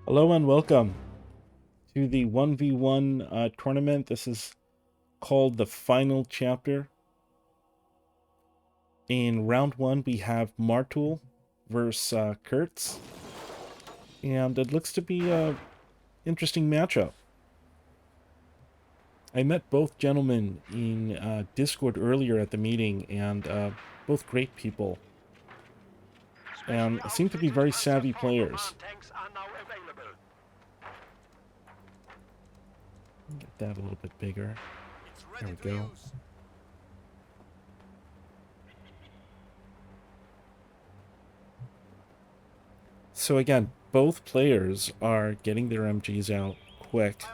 Hello and welcome to the 1v1 tournament. This is called the final chapter. In round one, we have Mmarttool versus Kurtz. And it looks to be an interesting matchup. I met both gentlemen in Discord earlier at the meeting, and both great people. And seem to be very savvy players. Get that a little bit bigger. There we go. So again, both players are getting their MGs out quick.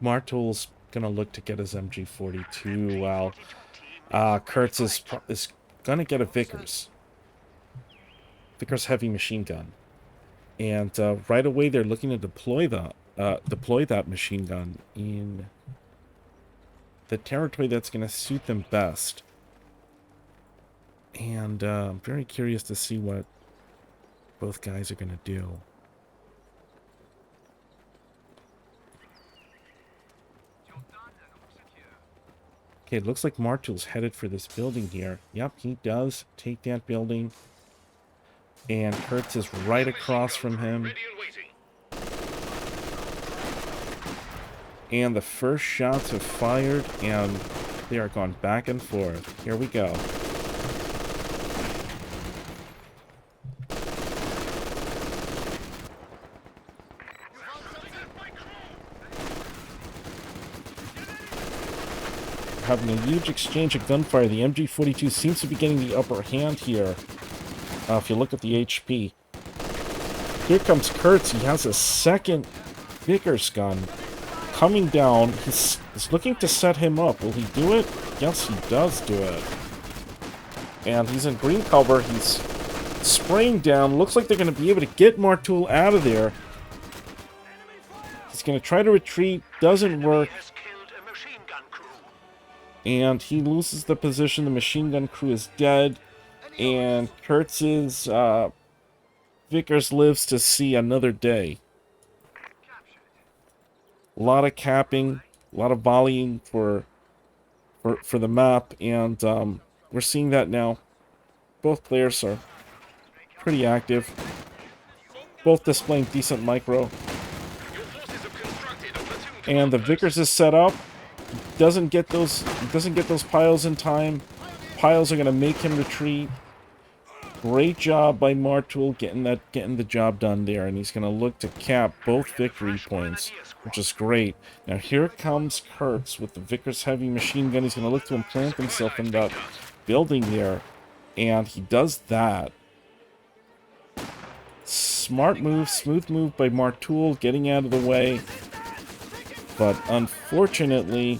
Mmarttool's gonna look to get his MG42 while Kurtz is gonna get a Vickers heavy machine gun. And right away they're looking to deploy that machine gun in the territory that's going to suit them best. And I'm very curious to see what both guys are going to do. Okay, it looks like Mmarttool's headed for this building here. Yep, he does take that building. And Kurtz is right across from him. And the first shots have fired, and they are going back and forth. Here we go. Having a huge exchange of gunfire. The MG42 seems to be getting the upper hand here. If you look at the HP. Here comes Kurtz. He has a second Vickers gun coming down. He's looking to set him up. Will he do it? Yes, he does do it. And he's in green cover. He's spraying down. Looks like they're going to be able to get Mmarttool out of there. He's going to try to retreat. Doesn't work. And he loses the position. The machine gun crew is dead. And Kurtz's Vickers lives to see another day. A lot of capping, a lot of volleying for the map, and we're seeing that now. Both players are pretty active. Both displaying decent micro. And the Vickers is set up. Doesn't get those piles in time. Piles are gonna make him retreat. Great job by Mmarttool getting the job done there, and he's gonna look to cap both victory points, which is great. Now here comes Kurtz with the Vickers heavy machine gun. He's gonna look to implant himself in that building there, and he does that. Smart move, smooth move by Mmarttool, getting out of the way. But unfortunately,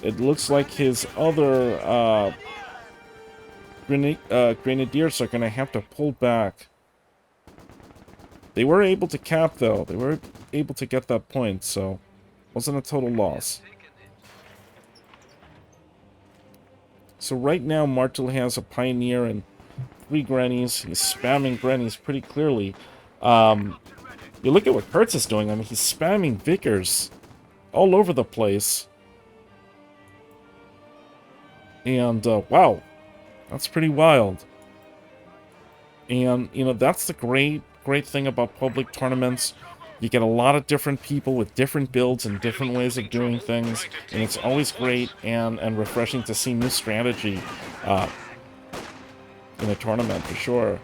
it looks like his other Grenadiers are going to have to pull back. They were able to cap, though. They were able to get that point, so wasn't a total loss. So right now, Mmarttool has a Pioneer and 3 Grannies. He's spamming Grannies pretty clearly. You look at what Kurtz is doing. I mean, he's spamming Vickers all over the place. And, wow. That's pretty wild. And, you know, that's the great thing about public tournaments. You get a lot of different people with different builds and different ways of doing things. And it's always great and refreshing to see new strategy in a tournament, for sure.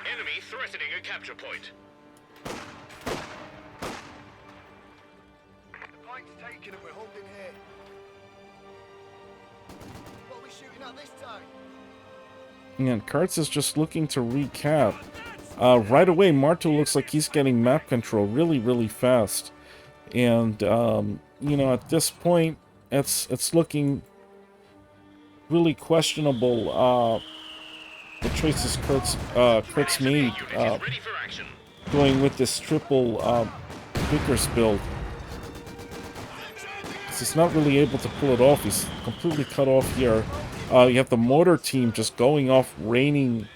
Enemy threatening a capture point. The point's taken and we're holding here. What are we shooting at this time? And Kurtz is just looking to recap. Right away, Mmarttool looks like he's getting map control really fast. And, you know, at this point, it's looking really questionable, the choices Kurtz made, going with this triple Vickers build. He's not really able to pull it off. He's completely cut off here. You have the mortar team just going off, raining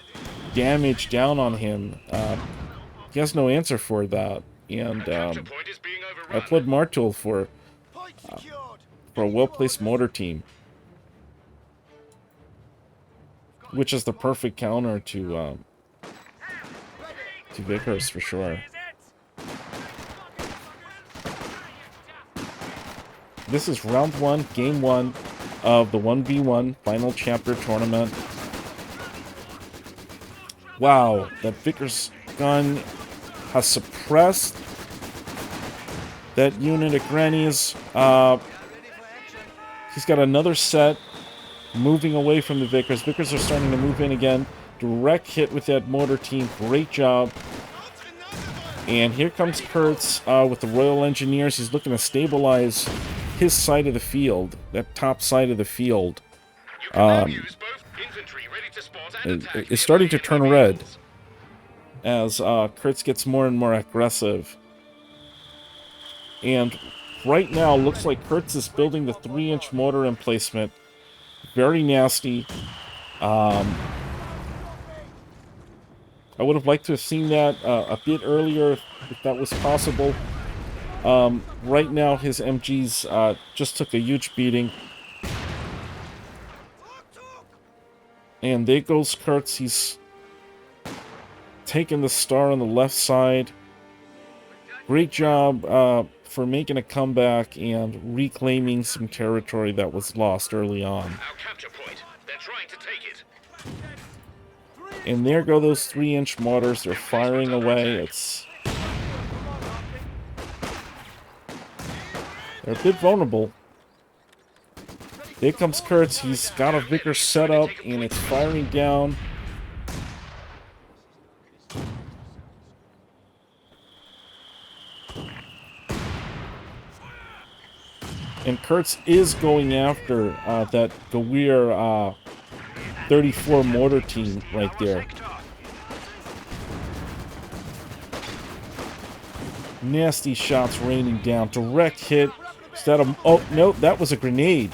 damage down on him. He has no answer for that. And Capture point is being I overrun. applaud Mmarttool for Point secured. a well-placed mortar team. Which is the perfect counter to Vickers for sure. This is round 1, game 1 of the 1v1 final chapter tournament. Wow, that Vickers gun has suppressed that unit of Grannies. He's got another set moving away from the Vickers. Vickers are starting to move in again. Direct hit with that mortar team. Great job. And here comes Kurtz with the Royal Engineers. He's looking to stabilize his side of the field, that top side of the field. You can now use both infantry ready to spot and attack. It's starting to turn red vehicles. as Kurtz gets more and more aggressive. And right now, looks like Kurtz is building the 3-inch mortar emplacement. Very nasty. I would have liked to have seen that a bit earlier, if that was possible. Right now, his MGs just took a huge beating. And there goes Kurtz. He's taking the star on the left side. Great job for making a comeback and reclaiming some territory that was lost early on. Our capture point. They're trying to take it. And there go those 3-inch mortars. They're firing away. They're a bit vulnerable. There comes Kurtz. He's got a Vickers set up, and it's firing down. And Kurtz is going after that Gewir 34 mortar team right there. Nasty shots raining down. Direct hit. Oh, no, that was a grenade.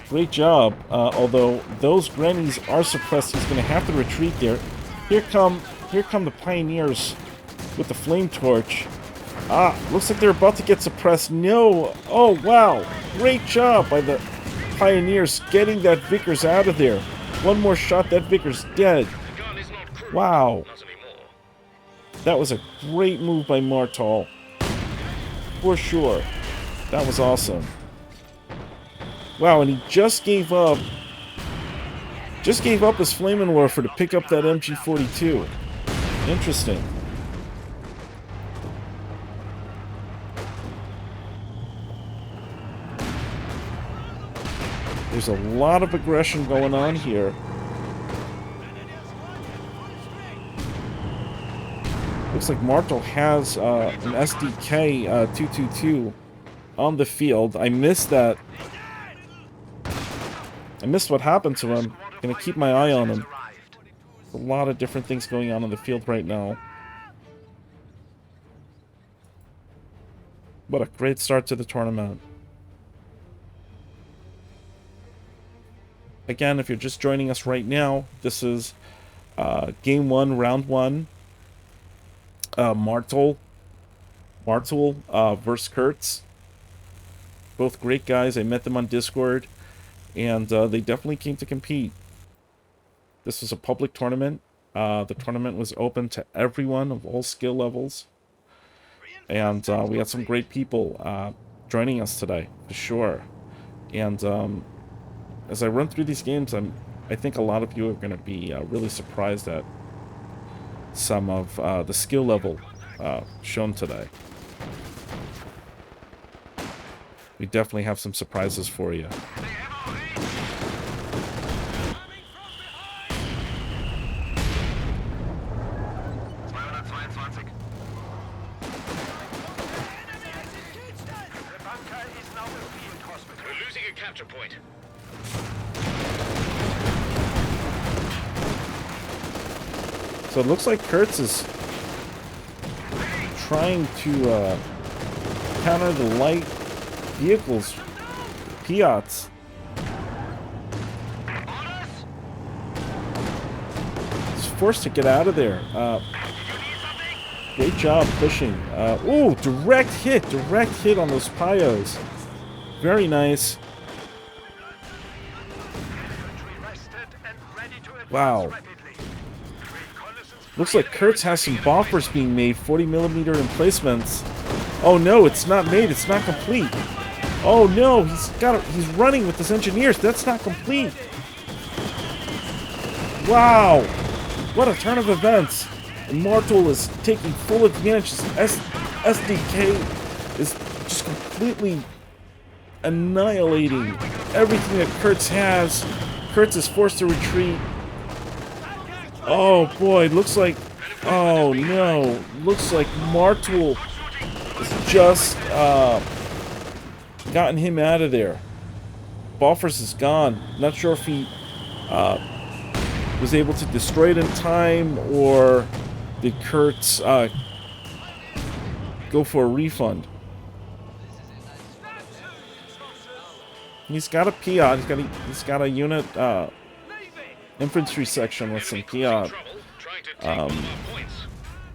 Great job. Although those grannies are suppressed, he's going to have to retreat there. Here come the Pioneers with the flame torch. Looks like they're about to get suppressed. No. Oh, wow. Great job by the Pioneers getting that Vickers out of there. One more shot, that Vickers dead. The gun is not crude. Wow. Not anymore. That was a great move by Mmarttool. For sure. That was awesome. Wow, and he just gave up his Flamin' Warfer to pick up that MG42. Interesting. There's a lot of aggression going on here. Looks like Mmarttool has an SDK 222 on the field. I missed that. I missed what happened to him. Gonna keep my eye on him. A lot of different things going on the field right now. What a great start to the tournament. Again, if you're just joining us right now, this is Game 1, Round 1. Mmarttool versus Kurtz. Both great guys. I met them on Discord, and they definitely came to compete. This was a public tournament. The tournament was open to everyone of all skill levels. And we had some great people joining us today, for sure. And as I run through these games, I think a lot of you are going to be really surprised at some of the skill level shown today. We definitely have some surprises for you. We're losing a capture point. So it looks like Kurtz is trying to counter the light vehicles, Piats. forced to get out of there. Great job pushing. Ooh, direct hit on those pyos. Very nice. Wow. Looks like Kurtz has some buffers being made, 40mm emplacements. Oh no, it's not made, it's not complete. Oh no, he's running with his engineers. That's not complete. Wow. What a turn of events. And Mmarttool is taking full advantage. SDK is just completely annihilating everything that Kurtz has. Kurtz is forced to retreat. Oh boy, looks like... Oh no. Looks like Mmarttool has just gotten him out of there. Buffers is gone. Not sure if he was able to destroy it in time, or did Kurtz go for a refund. He's got a Piat. He's got a unit infantry section with some Piat.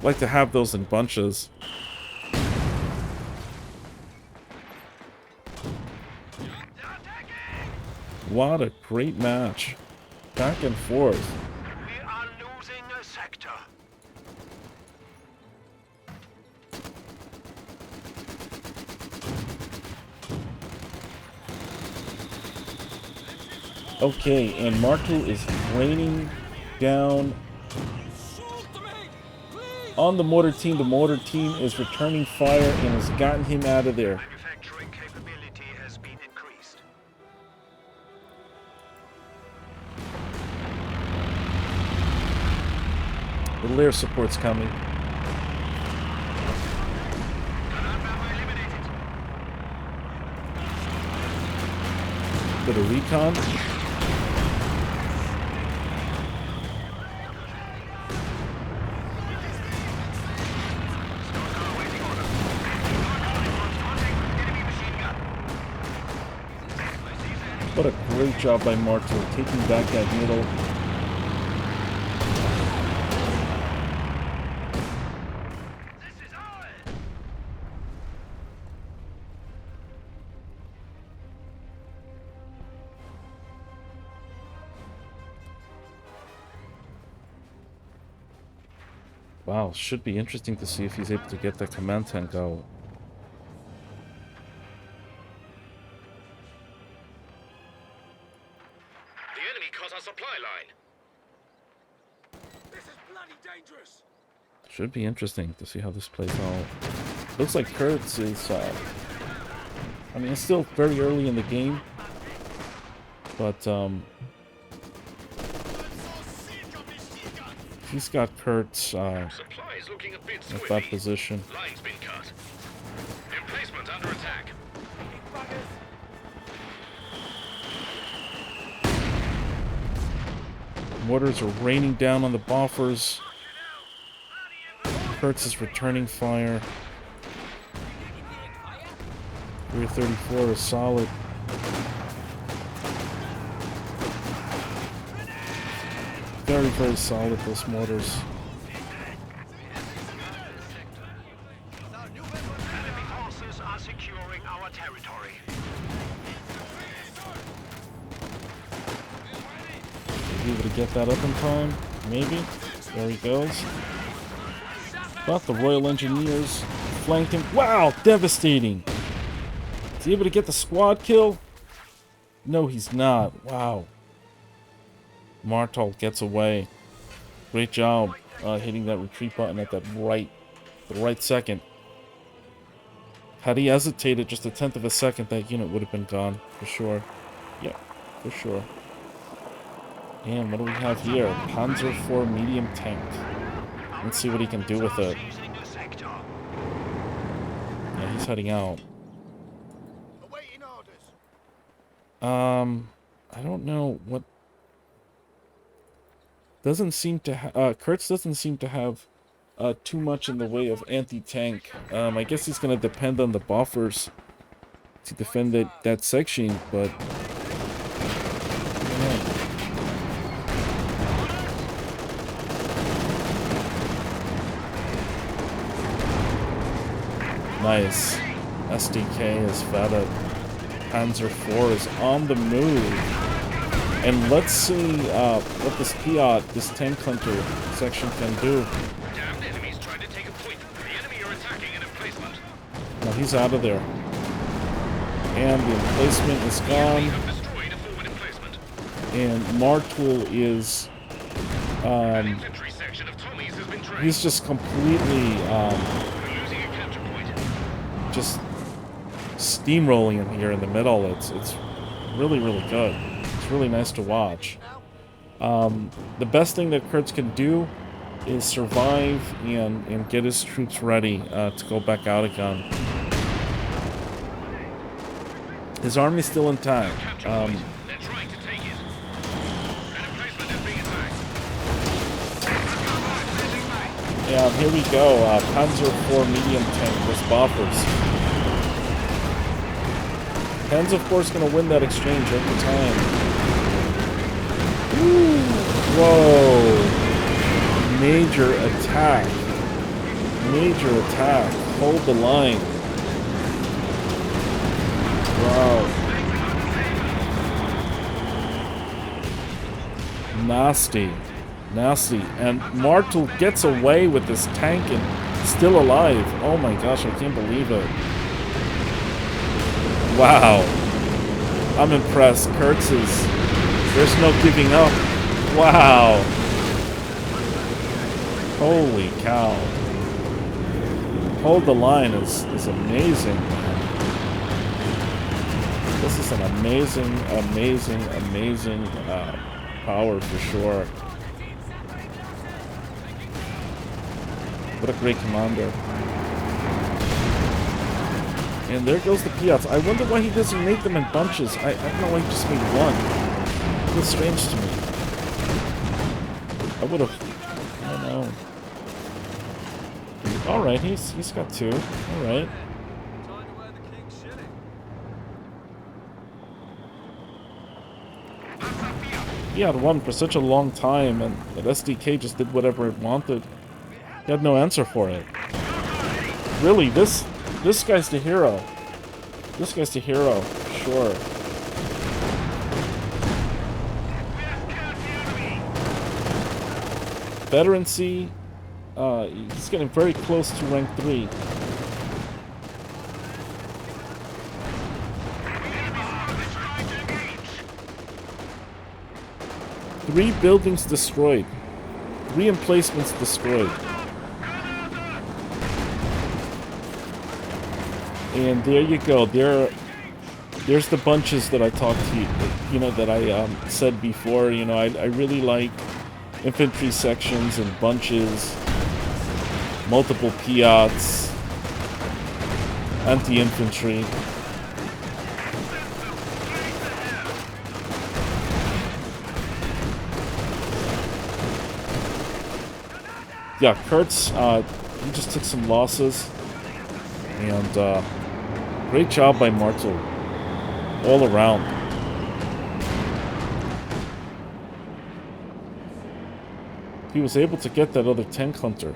Like to have those in bunches. What a great match. Back and forth. We are losing a sector. Okay, and Mmarttool is raining down on the mortar team. The mortar team is returning fire and has gotten him out of there. Manufacturing capability has been increased. The lair support's coming. Bit of recon. What a great job by Mmarttool, taking back that middle. Wow, should be interesting to see if he's able to get that command tank out. The enemy cut our supply line. This is bloody dangerous. Should be interesting to see how this plays out. Looks like Kurtz is, I mean, it's still very early in the game, but, he's got Kurtz, Supply is looking a bit at that squishy. position. Line's been cut. Emplacement under attack. Mortars are raining down on the buffers. Kurtz is returning fire. 334 is solid. Very, very solid, those mortars. Enemy forces are securing our territory. Be able to get that up in time, maybe. There he goes. But the Royal Engineers flanked him. Wow, devastating. Is he able to get the squad kill? No, he's not. Wow. Mmarttool gets away. Great job hitting that retreat button at the right second. Had he hesitated just a tenth of a second, that unit would have been gone for sure. Yeah, for sure. And what do we have here? Panzer IV medium tank. Let's see what he can do with it. Yeah, he's heading out. Awaiting orders. I don't know what. Doesn't seem to. Kurtz doesn't seem to have too much in the way of anti-tank. I guess he's gonna depend on the buffers to defend that section, but. Yeah. Nice. SDK is vetted. Panzer IV is on the move. And let's see what this Piat, this tank hunter section can do. Damned enemies trying to take a point. The enemy are attacking an emplacement. No, he's out of there. And the emplacement is We gone. have destroyed a forward emplacement. And Mmarttool is... An infantry section of Tommies has been trained. he's just completely... We're losing a counterpoint. just steamrolling him here in the middle. It's really, really good. It's really nice to watch. The best thing that Kurtz can do is survive and get his troops ready to go back out again. His army's still intact. They're trying to take it. An emplacement is being attacked. Yeah, here we go. Panzer IV medium tank with boppers. Panzer IV is going to win that exchange every time. Ooh, whoa. Major attack. Major attack. Hold the line. Wow. Nasty. Nasty. And Mmarttool gets away with this tank and still alive. Oh my gosh, I can't believe it. Wow. I'm impressed. Kurtz is... there's no giving up. Wow. Holy cow. Hold the line is amazing. This is an amazing, amazing, amazing power for sure. What a great commander. And there goes the Piats. I wonder why he doesn't make them in bunches. I don't know why he just made one. It was strange to me. I would have... I don't know. Alright, he's got two. Alright. He had one for such a long time, and the SDK just did whatever it wanted. He had no answer for it. Really, this guy's the hero. This guy's the hero, sure. Veterancy, he's getting very close to rank 3. Three buildings destroyed. 3 emplacements destroyed. And there you go. There's the bunches that I talked to you know, that I said before. You know, I really like infantry sections and bunches, multiple Piats, anti-infantry. Yeah, Kurtz, he just took some losses. And great job by Mmarttool. All around. He was able to get that other tank hunter.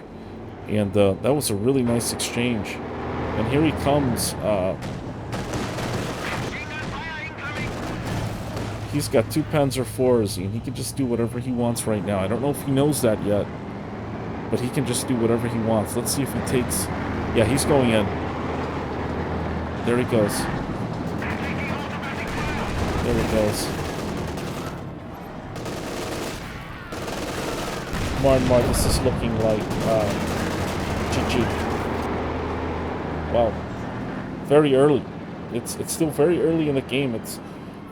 And that was a really nice exchange. And here he comes. He's got 2 Panzer IVs, and he can just do whatever he wants right now. I don't know if he knows that yet. But he can just do whatever he wants. Let's see if he takes... Yeah, he's going in. There he goes. There he goes. More, this is looking like GG. Wow. Very early. It's still very early in the game. It's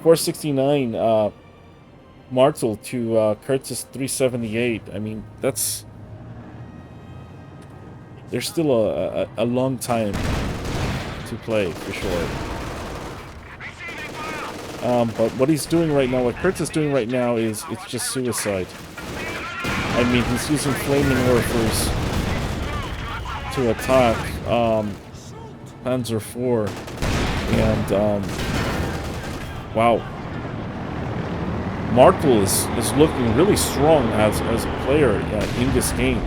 469 Mmarttool to Kurtz's 378. I mean, that's... There's still a long time to play, for sure. But what he's doing right now, what Kurtz is doing right now is, it's just suicide. I mean, he's using flaming morphers to attack Panzer IV. And, wow. Mmarttool is looking really strong as a player in this game.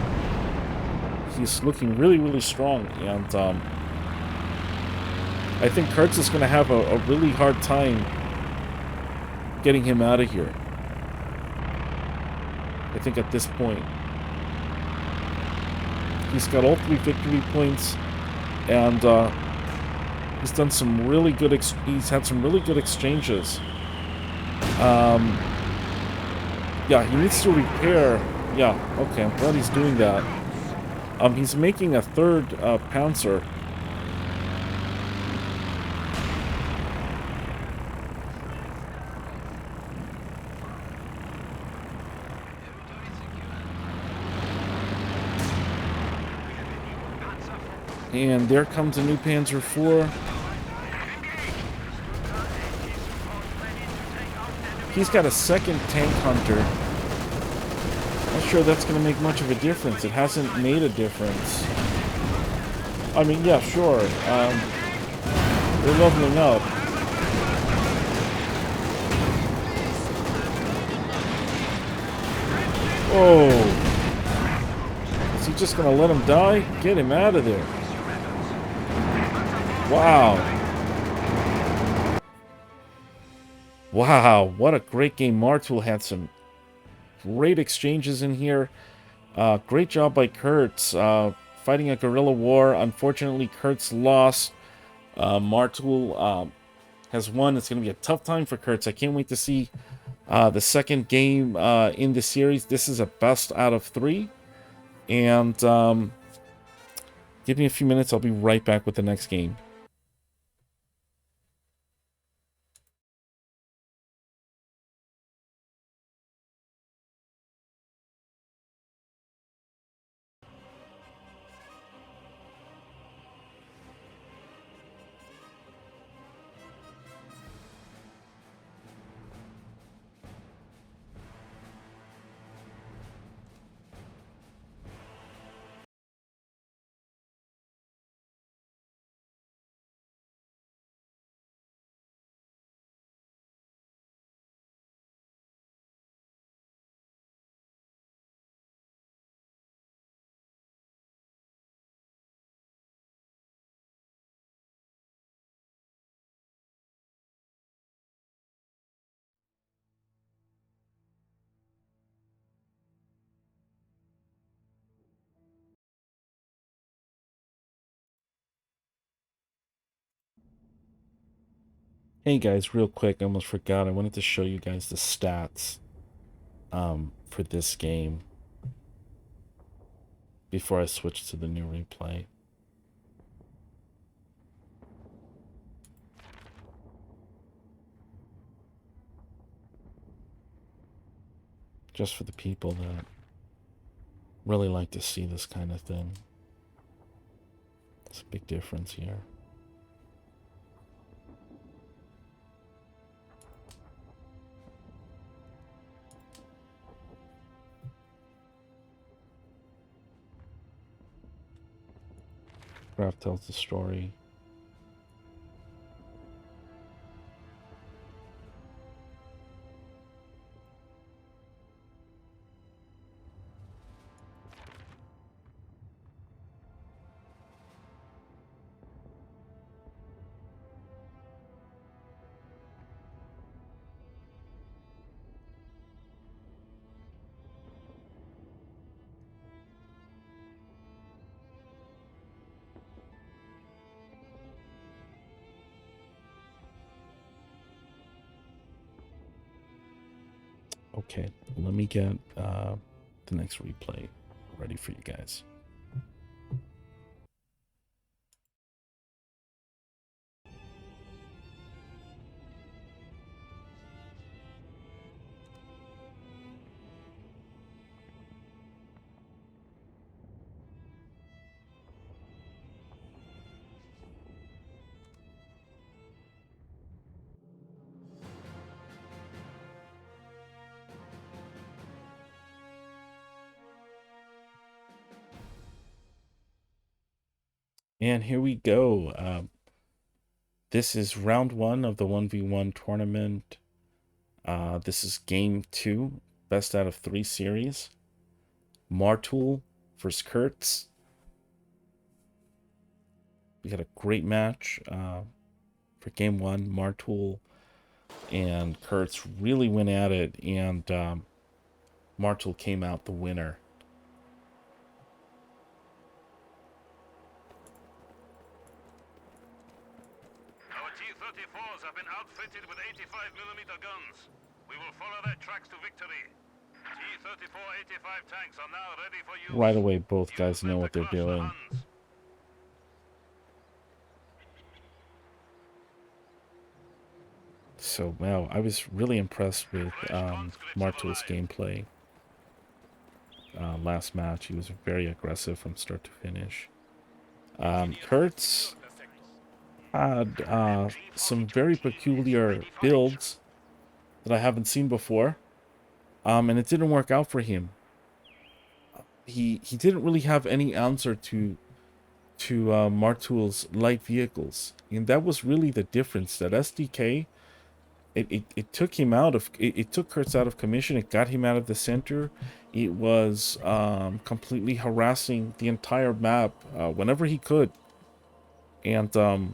He's looking really, really strong, and I think Kurtz is going to have a really hard time getting him out of here. I think at this point. He's got all 3 victory points, and he's done some really good. He's had some really good exchanges. Yeah, he needs to repair. Yeah, okay, I'm glad he's doing that. He's making a 3rd Pouncer. And there comes a new Panzer IV. He's got a 2nd tank hunter. Not sure that's going to make much of a difference. It hasn't made a difference. I mean, yeah, sure. They're leveling up. Oh. Is he just going to let him die? Get him out of there. Wow. Wow, what a great game. Mmarttool had some great exchanges in here. Great job by Kurtz. Fighting a guerrilla war. Unfortunately, Kurtz lost. Mmarttool has won. It's going to be a tough time for Kurtz. I can't wait to see the 2nd game in the series. This is a best out of 3. And give me a few minutes. I'll be right back with the next game. Hey guys, real quick, I almost forgot. I wanted to show you guys the stats for this game before I switch to the new replay. Just for the people that really like to see this kind of thing. It's a big difference here. Graph tells the story. Okay, let me get the next replay ready for you guys. And here we go. This is round 1 of the 1v1 tournament. This is game 2, best out of 3 series. Mmarttool versus Kurtz. We had a great match. for game one. Mmarttool and Kurtz really went at it, and Mmarttool came out the winner. Our T-34s have been outfitted with 85mm guns. We will follow their tracks to victory. T-34-85 tanks are now ready for use. Right away, both Use guys know them what to they're crush the doing. Huns. So, wow, I was really impressed with Mmarttool's gameplay. Last match, he was very aggressive from start to finish. Kurtz had some very peculiar builds that I haven't seen before, and it didn't work out for him. He didn't really have any answer to Mmarttool's light vehicles, and that was really the difference. That SDK, it took him out of it took Kurtz out of commission. It got him out of the center. It was completely harassing the entire map whenever he could, and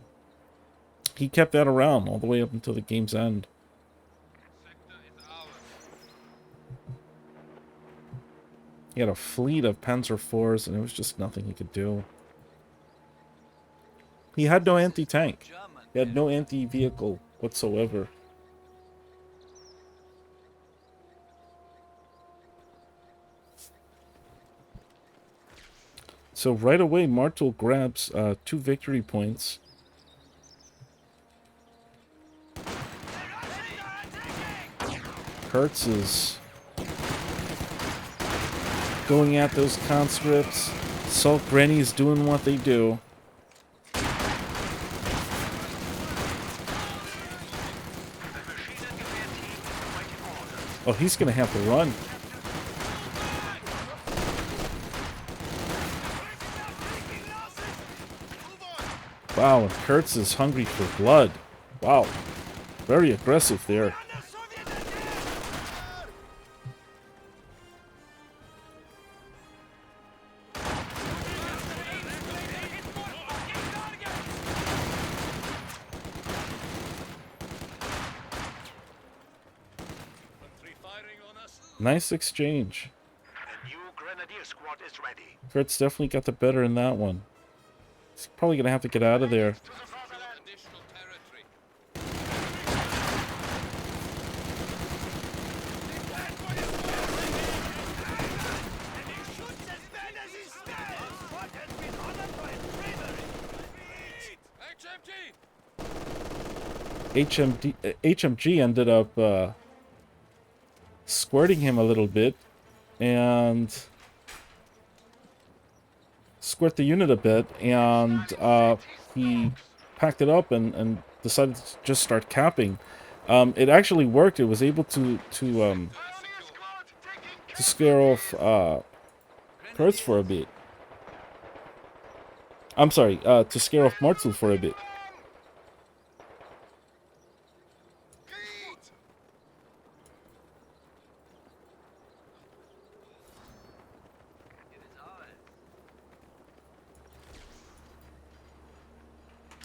he kept that around all the way up until the game's end. He had a fleet of Panzer IVs, and it was just nothing he could do. He had no anti-tank. He had no anti-vehicle whatsoever. So right away, Mmarttool grabs 2 victory points. Kurtz is going at those conscripts. Salt Granny is doing what they do. Oh, he's gonna have to run. Wow, and Kurtz is hungry for blood. Wow, very aggressive there. Nice exchange. The new Grenadier squad is ready. Kurtz definitely got the better in that one. He's probably gonna have to get out of there. HMG ended up squirting him a little bit and squirt the unit a bit, and he packed it up and decided to just start capping. It actually worked. It was able to scare off Kurtz for a bit. I'm sorry, to scare off Mmarttool for a bit.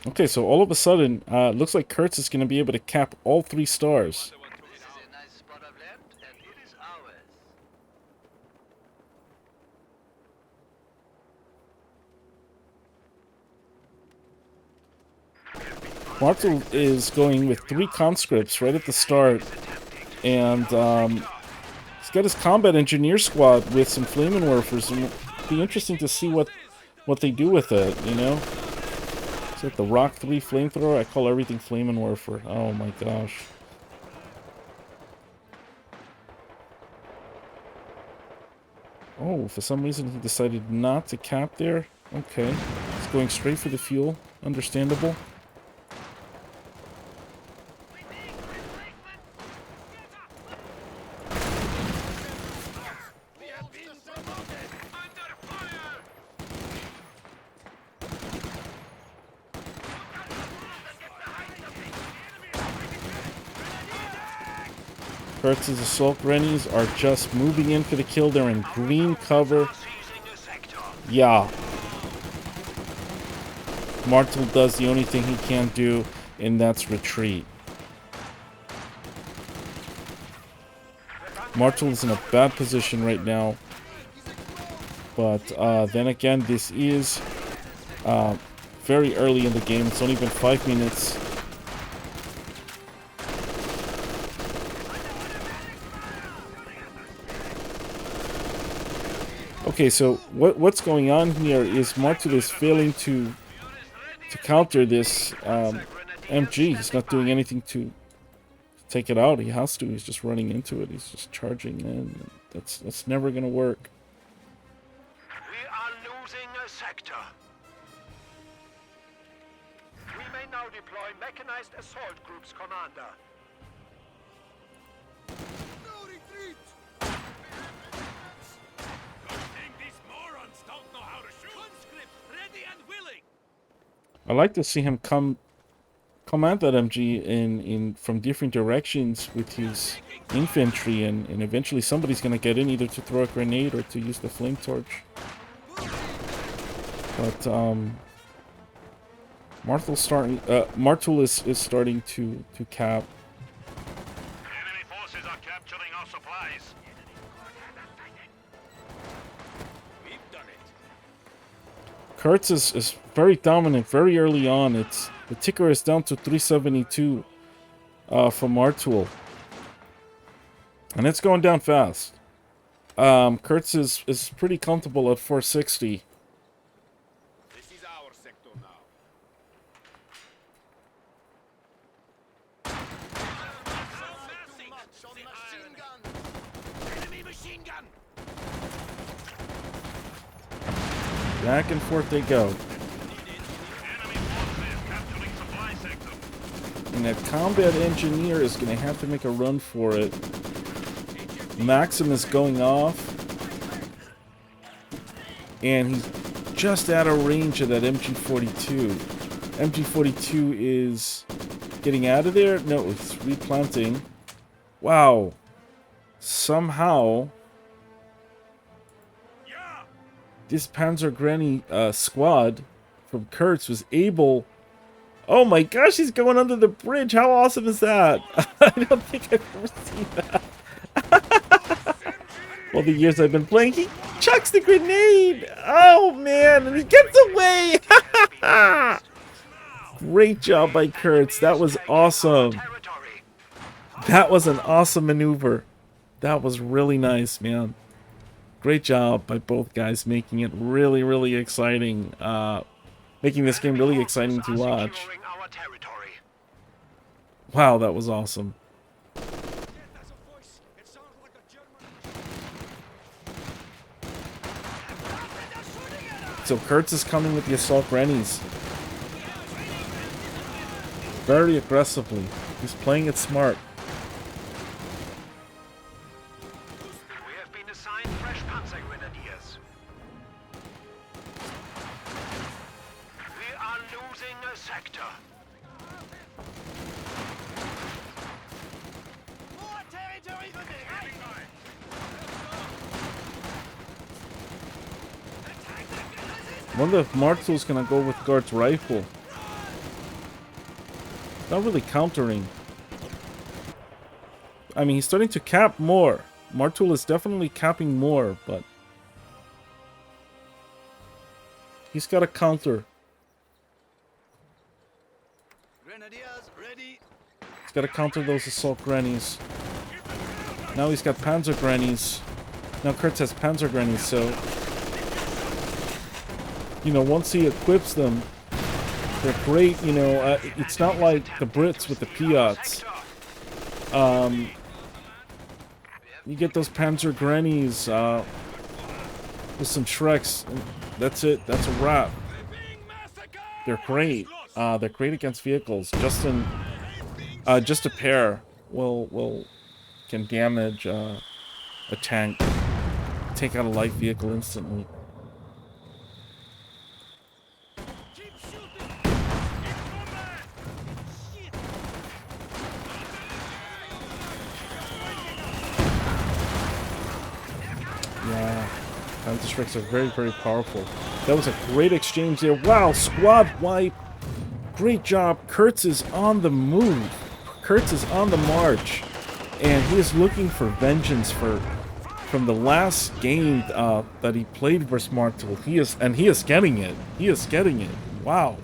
Okay, so all of a sudden, looks like Kurtz is going to be able to cap all 3 stars. This is a nice spot of land, and it is ours. Mmarttool is going with 3 conscripts right at the start, and he's got his combat engineer squad with some Flammenwerfers, and it'll be interesting to see what they do with it, you know? It's like the Rock 3 flamethrower. I call everything Flammenwerfer. Oh my gosh. Oh, for some reason he decided not to cap there. Okay. He's going straight for the fuel. Understandable. Kurtz's assault grannies are just moving in for the kill. They're in green cover. Yeah. Mmarttool does the only thing he can do. and that's retreat. Mmarttool is in a bad position right now. But then again, this is very early in the game. It's only been 5 minutes. Okay, so what's going on here is Mmarttool is failing to counter this MG. He's not doing anything to take it out. He has to. He's just running into it. He's just charging in. That's never gonna work. We are losing a sector. We may now deploy mechanized assault groups, Commander. No retreat! These morons don't know how to shoot! Conscript, ready and willing! I like to see him come at that MG in from different directions with his infantry, and eventually somebody's gonna get in either to throw a grenade or to use the flame torch. But Mmarttool is starting to cap. Enemy forces are capturing our supplies. We've done it. Kurtz is very dominant very early on. The ticker is down to 372 for Mmarttool. And it's going down fast. Kurtz is pretty comfortable at 460. This is our sector now. Enemy machine gun! Back and forth they go. Enemy forces capturing supply sector. And that combat engineer is going to have to make a run for it. Maxim is going off. And he's just out of range of that MG42. MG42 is getting out of there? No, it's replanting. Wow. Somehow this Panzer Granny squad from Kurtz was able... Oh my gosh, he's going under the bridge. How awesome is that? I don't think I've ever seen that. All the years I've been playing, he chucks the grenade. Oh man, and he gets away. Great job by Kurtz. That was awesome. That was an awesome maneuver. That was really nice, man. Great job by both guys making it really, really exciting. Making this game really exciting to watch. Wow, that was awesome. So Kurtz is coming with the assault grannies. Very aggressively. He's playing it smart. We have been assigned fresh Panzer Grenadiers. We are losing a sector. More territory for me! I wonder if Mmarttool's gonna go with Guard's rifle. Not really countering. I mean, he's starting to cap more. Mmarttool is definitely capping more, but he's got a counter. Grenadiers ready. He's got to counter those assault grannies. Now he's got Panzer grannies. Now Kurtz has Panzer grannies, so you know, once he equips them, they're great. You know, it's not like the Brits with the Piats. You get those Panzer grannies with some Shreks. That's it. That's a wrap. They're great. They're great against vehicles. Just a pair can damage a tank, take out a light vehicle instantly. Yeah, Panzer Shreks are very, very powerful. That was a great exchange there. Wow, squad wipe. Great job. Kurtz is on the move. Kurtz is on the march. And he is looking for vengeance from the last game that he played versus Mmarttool. He is getting it. He is getting it. Wow.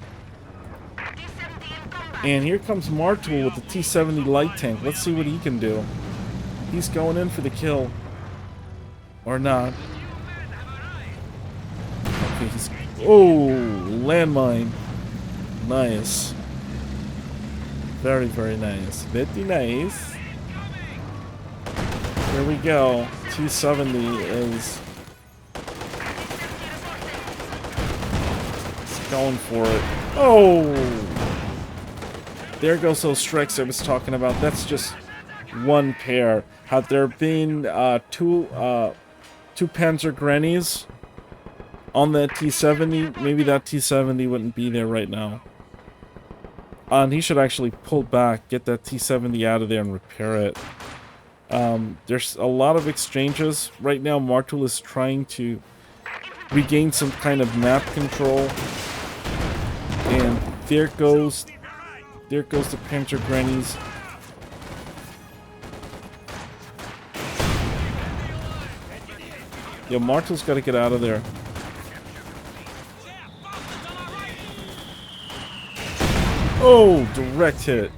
And here comes Mmarttool with the T-70 light tank. Let's see what he can do. He's going in for the kill. Or not. Okay, he's... Oh, landmine. Nice. Very, very nice. Very nice. Here we go. T-70 is going for it. Oh! There goes those strikes I was talking about. That's just one pair. Had there been two Panzer Grannies on that T-70, maybe that T-70 wouldn't be there right now. And he should actually pull back, get that T-70 out of there and repair it. There's a lot of exchanges. Right now, Mmarttool is trying to regain some kind of map control. And there goes the Panzer Grannies. Yo, Mmarttool's got to get out of there. Oh, direct hit.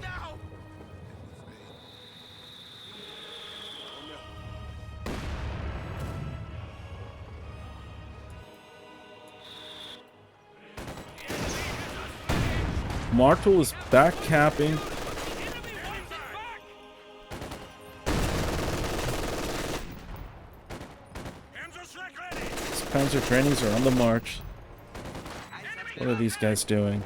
Mmarttool is back capping. These Panzer Grannies are on the march. What are these guys doing?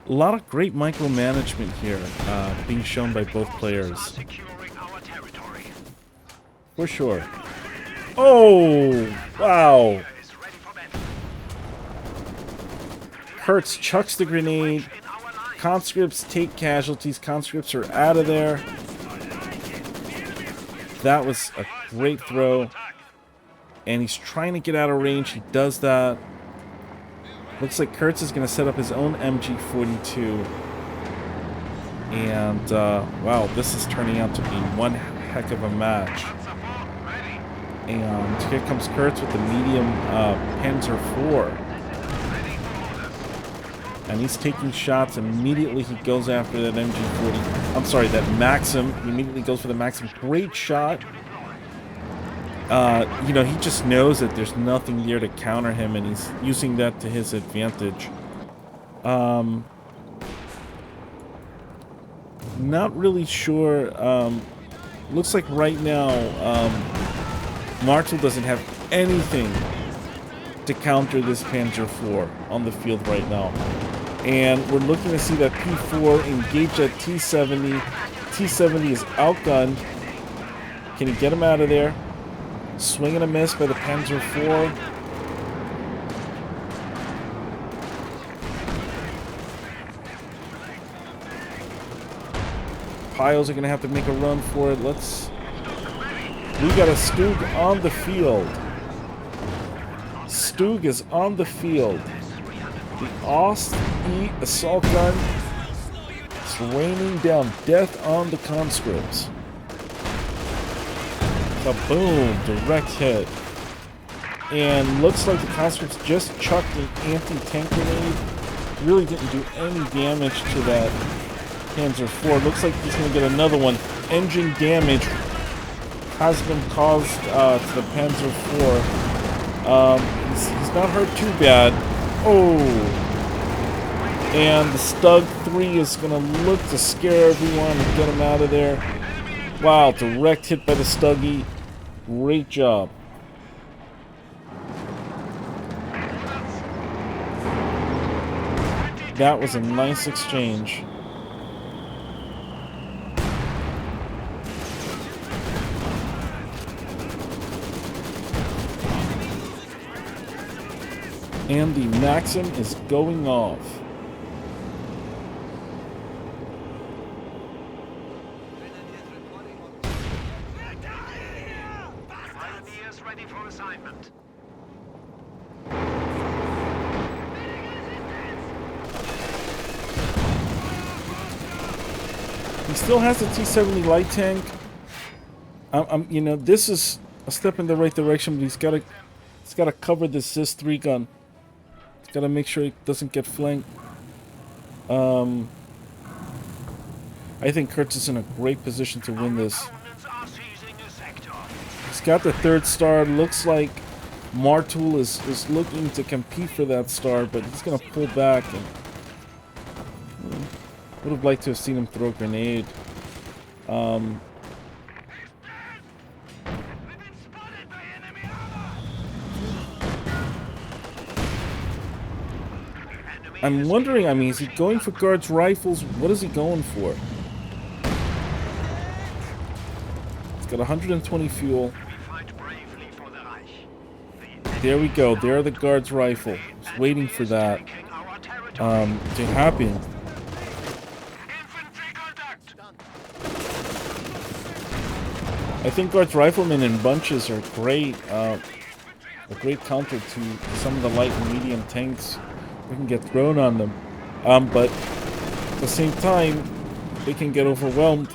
A lot of great micromanagement here being shown by both players. For sure. Oh, wow. Kurtz chucks the grenade. Conscripts take casualties. Conscripts are out of there. That was a great throw. And he's trying to get out of range. He does that. Looks like Kurtz is going to set up his own MG42. And, wow, this is turning out to be one heck of a match. And here comes Kurtz with the medium Panzer IV. And he's taking shots. Immediately he goes after that MG40. I'm sorry, that Maxim. He immediately goes for the Maxim. Great shot. You know, he just knows that there's nothing there to counter him, and he's using that to his advantage. Not really sure. Looks like right now, Mmarttool doesn't have anything to counter this Panzer IV on the field right now. And we're looking to see that P4 engage that T-70. T-70 is outgunned. Can he get him out of there? Swing and a miss by the Panzer IV. Piles are going to have to make a run for it. We got a Stug on the field. Stug is on the field. The Ost-E assault gun is raining down death on the conscripts. Kaboom! Direct hit. And looks like the conscripts just chucked an anti-tank grenade. Really didn't do any damage to that Panzer IV. Looks like he's going to get another one. Engine damage has been caused to the Panzer IV. He's not hurt too bad. Oh! And the Stug 3 is going to look to scare everyone and get him out of there. Wow, direct hit by the Stuggy. Great job. That was a nice exchange. And the Maxim is going off. Pioneers ready for assignment. still has the T-70 light tank. You know, this is a step in the right direction, but he's got to cover this ZIS-3 gun. He's got to make sure he doesn't get flanked. I think Kurtz is in a great position to win this. He's got the 3rd star. Looks like Mmarttool is looking to compete for that star, but he's going to pull back. And would have liked to have seen him throw a grenade. I'm wondering, I mean, is he going for guards rifles? What is he going for? It's got 120 fuel. There we go. There are the guards rifle. Just waiting for that to happen. I think guards riflemen in bunches are great. A great counter to some of the light and medium tanks. We can get thrown on them, but at the same time, they can get overwhelmed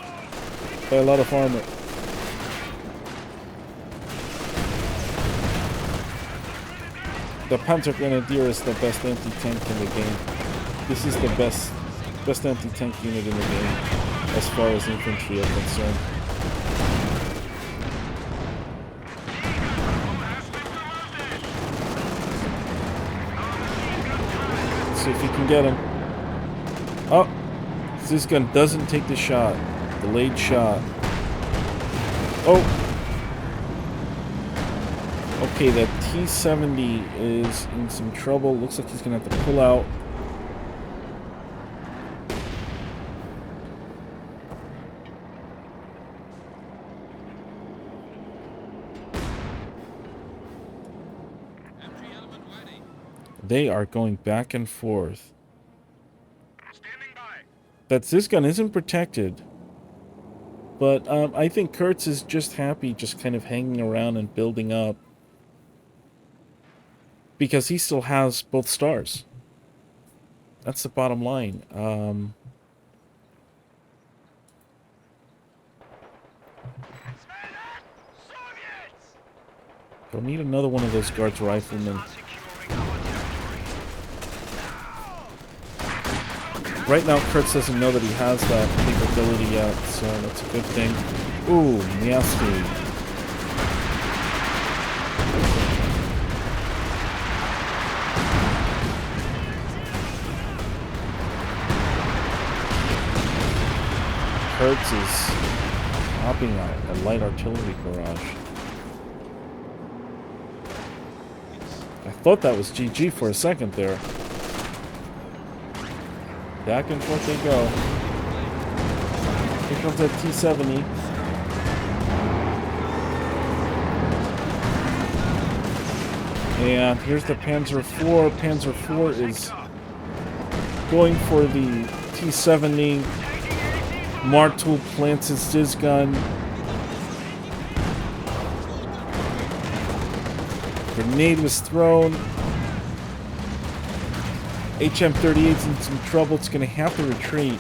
by a lot of armor. The Panzer Grenadier is the best anti-tank in the game. This is the best anti-tank unit in the game, as far as infantry are concerned. See if he can get him. Oh, this gun doesn't take the shot. Delayed shot. Oh. Okay, that T-70 is in some trouble. Looks like he's gonna have to pull out. They are going back and forth. That this gun isn't protected. But I think Kurtz is just happy, just kind of hanging around and building up. Because he still has both stars. That's the bottom line. We'll need another one of those guards riflemen. Right now, Kurtz doesn't know that he has that capability yet, so that's a good thing. Ooh, nasty. Kurtz is hopping a light artillery barrage. I thought that was GG for a second there. Back and forth they go. Here comes that T-70. And here's the Panzer IV. Panzer IV is going for the T-70. Mmarttool plants his ZIS gun. Grenade was thrown. HM-38's in some trouble. It's going to have to retreat.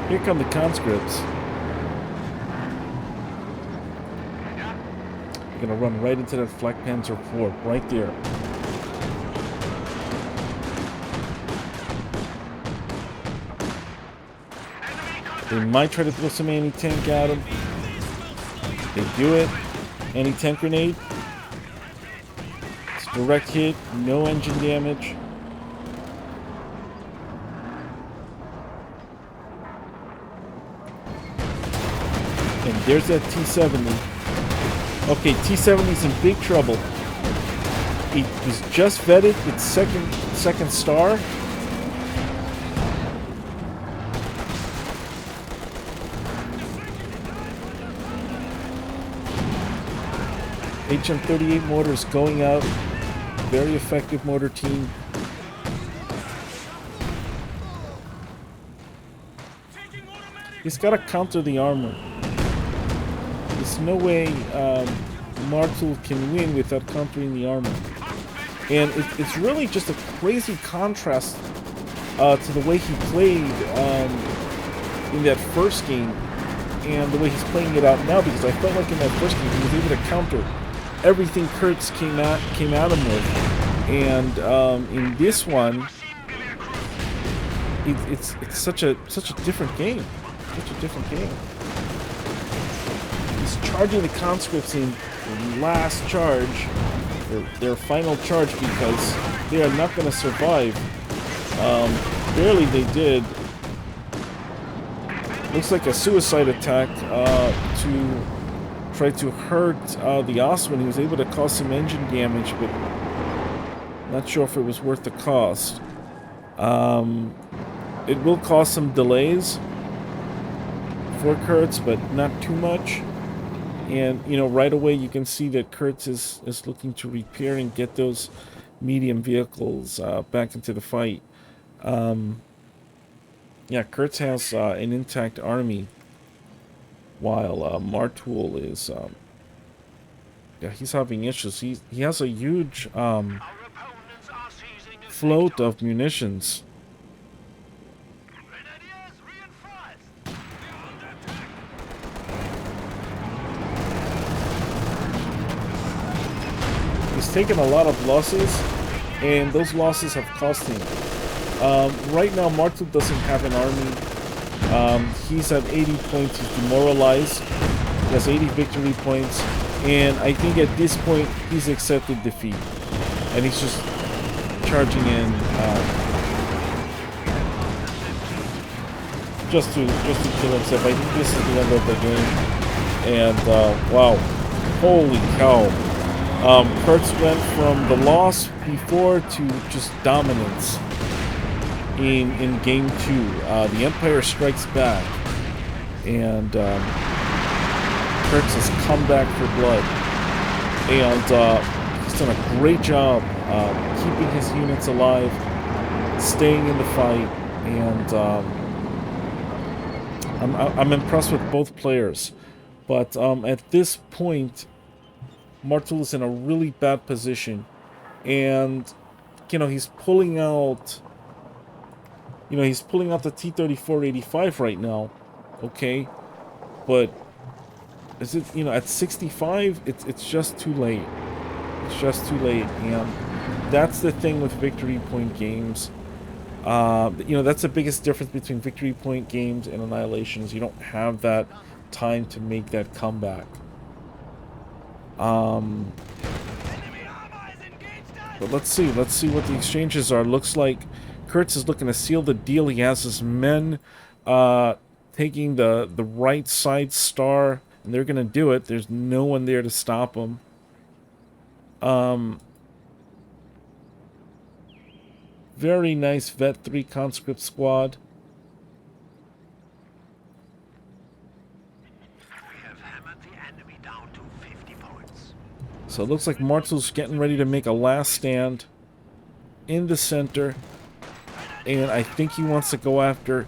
Here come the conscripts. They're going to run right into that Flak Panzer IV, right there. They might try to throw some anti-tank at him. They do it. Anti-tank grenade. It's direct hit, no engine damage. And there's that T-70. Okay, T-70's in big trouble. He was just vetted with second star. HM-38 mortars going out. Very effective mortar team. He's got to counter the armor. There's no way Mmarttool can win without countering the armor. And it's really just a crazy contrast to the way he played in that first game and the way he's playing it out now, because I felt like in that first game he was able to counter everything Kurtz came at him with, and in this one, it's such a different game, He's charging the conscripts in their last charge, their final charge, because they are not going to survive. Barely they did. Looks like a suicide attack to try to hurt the Osman. He was able to cause some engine damage, but not sure if it was worth the cost. It will cause some delays for Kurtz, but not too much. And, you know, right away you can see that Kurtz is looking to repair and get those medium vehicles back into the fight. Yeah, Kurtz has an intact army, while Mmarttool is, yeah, he's having issues. He has a huge float of munitions. He's taken a lot of losses, and those losses have cost him. Right now, Mmarttool doesn't have an army. He's at 80 points. He's demoralized. He has 80 victory points. And I think at this point, he's accepted defeat. And he's just charging in just to kill himself. I think this is the end of the game. And, wow. Holy cow. Kurtz went from the loss before to just dominance in game 2. The Empire strikes back, and Kurtz has come back for blood, and he's done a great job keeping his units alive, staying in the fight, and I'm impressed with both players. But at this point, Mmarttool is in a really bad position, and you know, he's pulling out the T-34-85 right now, okay, but is it, you know, at 65, it's just too late. It's just too late, and that's the thing with victory point games. You know, that's the biggest difference between victory point games and Annihilations. You don't have that time to make that comeback. But let's see what the exchanges are. Looks like Kurtz is looking to seal the deal. He has his men taking the right side star, and they're gonna do it. There's no one there to stop them. Very nice Vet 3 conscript squad. So it looks like Mmarttool's getting ready to make a last stand in the center. And I think he wants to go after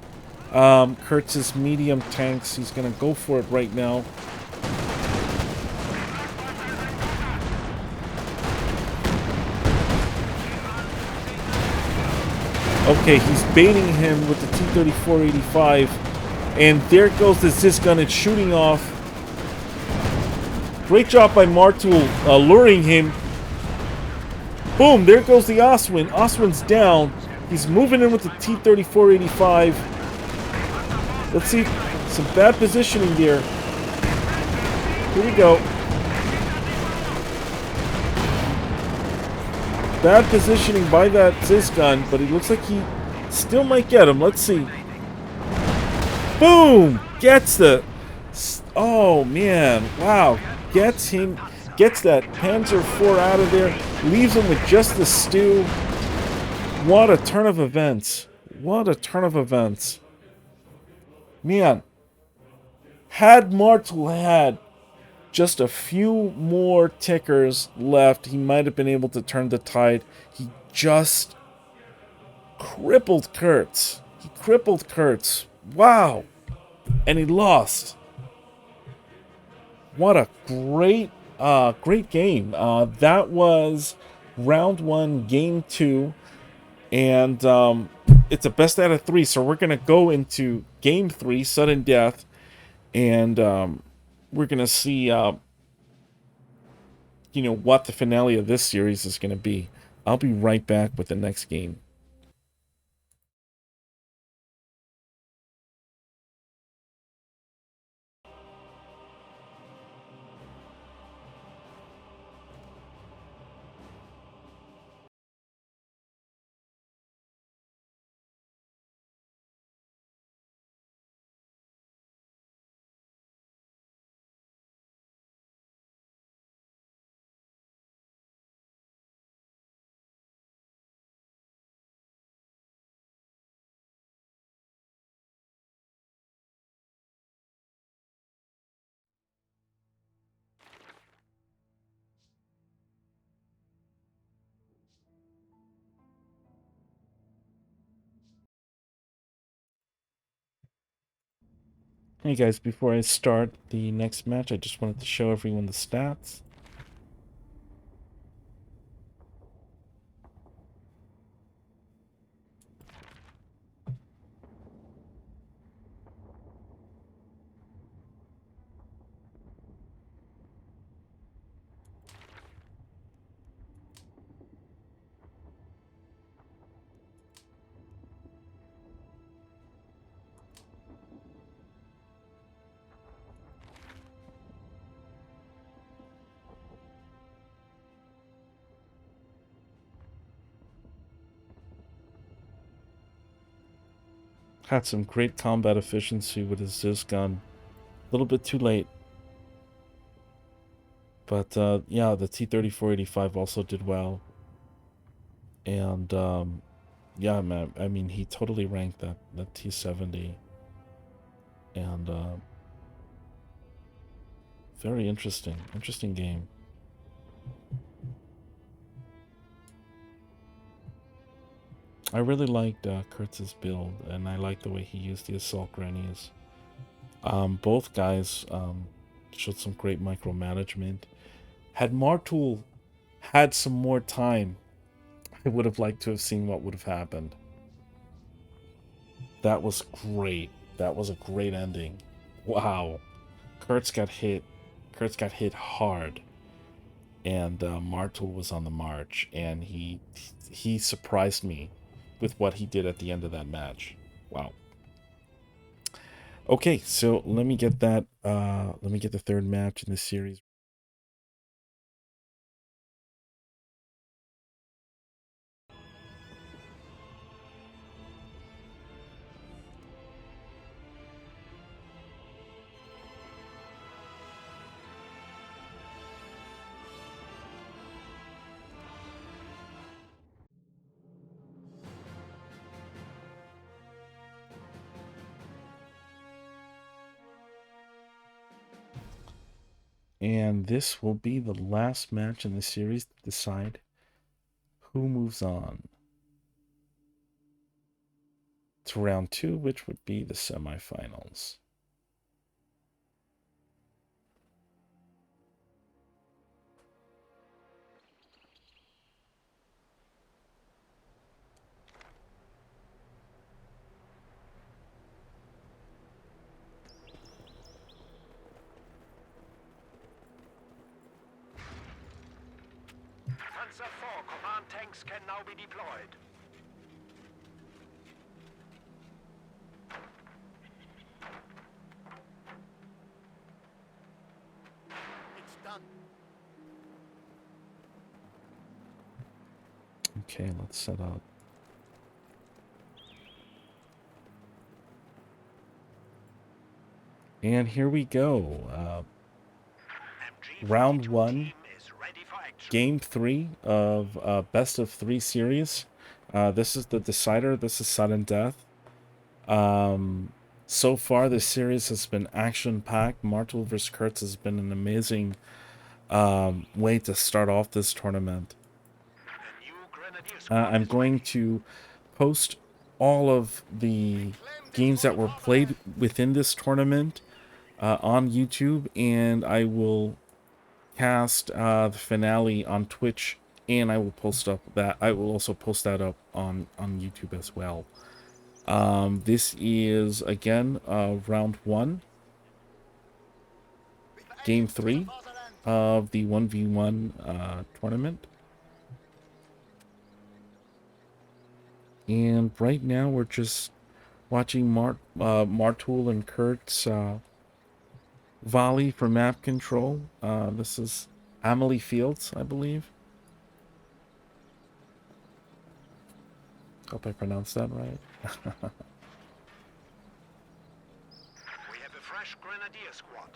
Kurtz's medium tanks. He's going to go for it right now. Okay, he's baiting him with the T-34-85. And there goes the Zis gun. It's shooting off. Great job by Mmarttool luring him. Boom, there goes the Oswin. Oswin's down. He's moving in with the T-34-85. Let's see, some bad positioning there. Here we go. Bad positioning by that Zis gun, but it looks like he still might get him. Let's see. Boom! Gets the... Oh, man. Wow. Gets that Panzer IV out of there, leaves him with just the stew. What a turn of events. What a turn of events. Man, had Mmarttool had just a few more tickers left, he might have been able to turn the tide. He just crippled Kurtz. He crippled Kurtz. Wow. And he lost. What a great game. That was round 1, game 2. And it's a best out of 3, so we're gonna go into game 3, sudden death, and we're gonna see you know, what the finale of this series is gonna be. I'll be right back with the next game. Hey guys, before I start the next match, I just wanted to show everyone the stats. Had some great combat efficiency with his Zeus gun. A little bit too late. But yeah, the T-3485 also did well. And yeah, man, I mean, he totally ranked that T-70. And very interesting game. I really liked Kurtz's build, and I liked the way he used the assault grannies. Both guys showed some great micromanagement. Had Mmarttool had some more time, I would have liked to have seen what would have happened. That was great. That was a great ending. Wow. Kurtz got hit. Kurtz got hit hard. And Mmarttool was on the march, and he surprised me with what he did at the end of that match. Wow. Okay, so let me get that let me get the third match in this series. And this will be the last match in the series to decide who moves on to round 2, which would be the semifinals. Panzer IV command tanks can now be deployed. It's done. Okay, let's set up. And here we go. Round 1, game 3 of best of 3 series. This is the decider. This is sudden death. So far, this series has been action-packed. Mmarttool vs. Kurtz has been an amazing way to start off this tournament. I'm going to post all of the games that were played within this tournament on YouTube, and I will cast the finale on Twitch, and I will post up that. I will also post that up on YouTube as well. This is, again, round 1. Game 3 of the 1v1 tournament. And right now we're just watching Mmarttool and Kurtz volley for map control. This is Amelie Fields, I believe. Hope I pronounced that right. We have a fresh grenadier squad.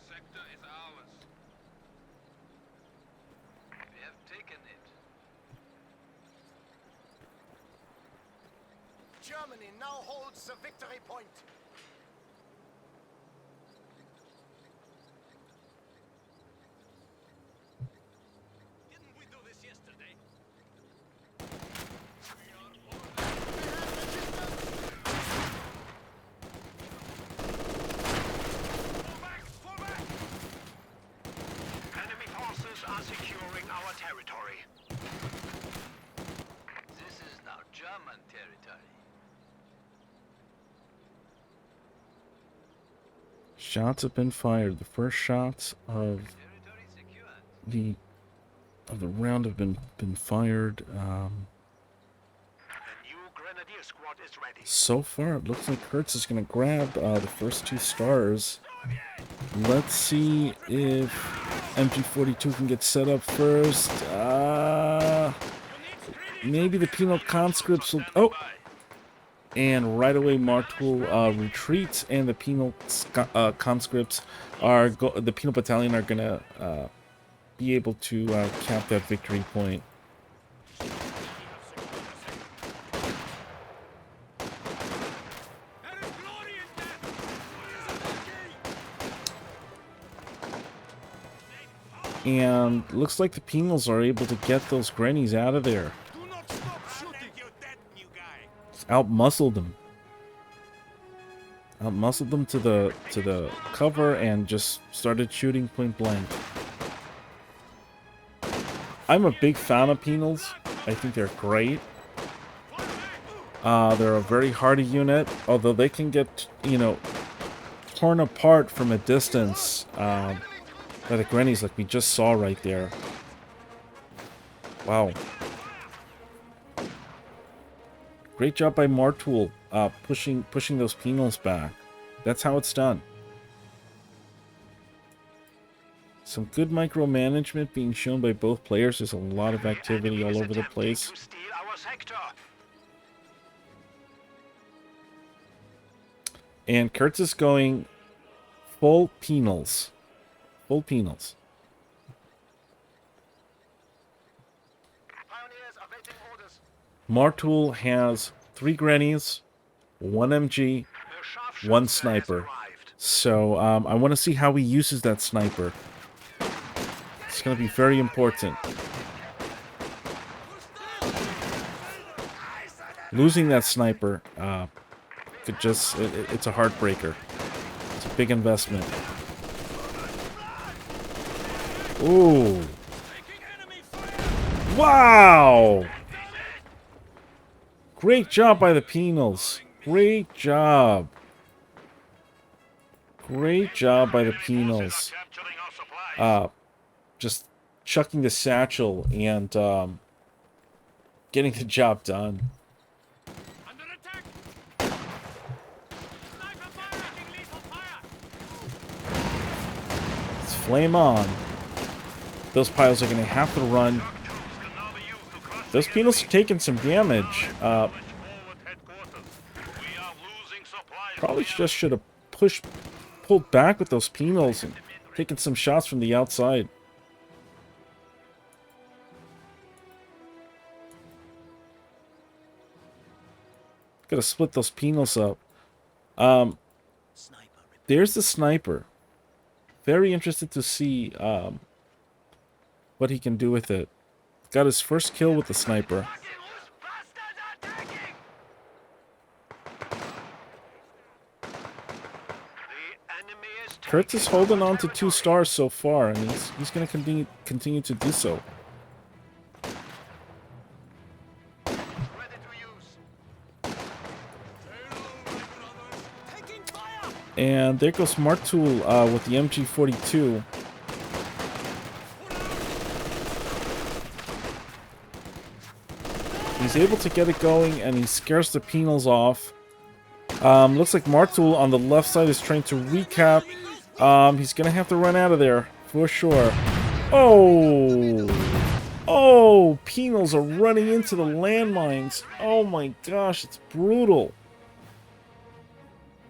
Sector is ours. We have taken it. Germany now holds the victory point. Didn't we do this yesterday? Enemy forces are securing our territory. This is now German territory. Shots have been fired. The first shots of Territory secured. the round have been fired. A new grenadier squad is ready. So far, it looks like Kurtz is going to grab the first 2 stars. Let's see if MG42 can get set up first. Maybe the penal conscripts will... Oh! And right away, Mmarttool retreats, and the penal conscripts are... the penal battalion are going to be able to cap that victory point. And looks like the penals are able to get those grannies out of there. Do not stop shooting. You're dead, new guy. Outmuscled them. Outmuscled them to the cover and just started shooting point blank. I'm a big fan of penals. I think they're great. They're a very hardy unit, although they can get, you know, torn apart from a distance by the grannies like we just saw right there. Wow. Great job by Mmarttool, pushing those penals back. That's how it's done. Some good micromanagement being shown by both players. There's a lot of activity all over the place. To steal our sector. And Kurtz is going full penals. Full penals. Pioneers awaiting orders. Mmarttool has 3 grannies, 1 MG, The sharpshooter 1 has sniper. arrived. So I want to see how he uses that sniper. It's going to be very important. Losing that sniper could just... it's a heartbreaker. It's a big investment. Ooh. Wow! Great job by the penals. Great job. Great job by the penals. Capturing our supplies. Just chucking the satchel and getting the job done. Under attack. Sniper fire. Taking lethal fire. Let's flame on. Those piles are going to have to run. Can now be used to crush Those penals are taking some damage. forward headquarters. We are losing supplies. Probably just should have pulled back with those penals and taken some shots from the outside. Gotta split those penals up. There's the sniper. Very interested to see what he can do with it. Got his first kill with the sniper. Kurtz is holding on to 2 stars so far, and he's going to continue to do so. And there goes Mmarttool with the MG42. He's able to get it going, and he scares the penals off. Looks like Mmarttool on the left side is trying to recap. He's going to have to run out of there, for sure. Oh! Oh! Penals are running into the landmines. Oh my gosh, it's brutal.